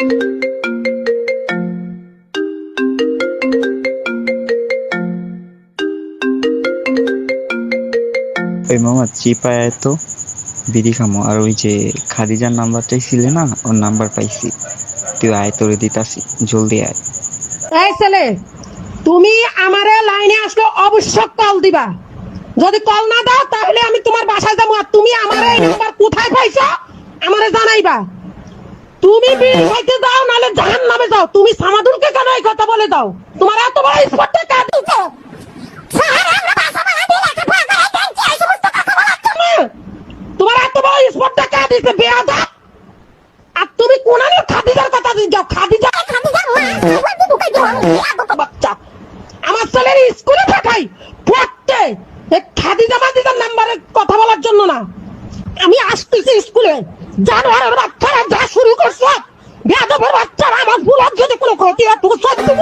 ওই মামা চিপায় তো বিড়ি খামো। আর ওই যে খাদিজার নাম্বার চাইছিলে না, ওর নাম্বার পাইছি। তুই আয়, তোরে দিতাছি, জলদি আয়। এই ছেলে, তুমি আমারে লাইনে আসলে অবশ্যই কল দিবা। যদি কল না দাও তাহলে আমি তোমার বাসায় যাবো। আর তুমি আমারে এই নাম্বার কোথায় পাইছো আমারে জানাইবা। তুমি বিড়ি খাইতে যাও নালে জাহান্নামে যাও। তুমি সামাদুলকে কেন এই কথা বলে দাও? তোমার এত বড় স্পর্ধা কাজ দিতে তোমার এত বড় স্পর্ধা কাজ দিতে বেয়াদব। আর তুমি কোন খাদিজার কথা দিয়ে যাও? খাদিজা বাচ্চা আমার ছেলের স্কুলে পাঠাই পড়তে, খাদিজা মাদিজার নাম্বারে কথা বলার জন্য না। আমি আসতেছি স্কুলে, জানোয়ারের বাচ্চারা যা শুরু করছো, বেয়াদবের বাচ্চারা, আমার বুলার যদি কোনো ক্ষতি হয় তোকে সত্যি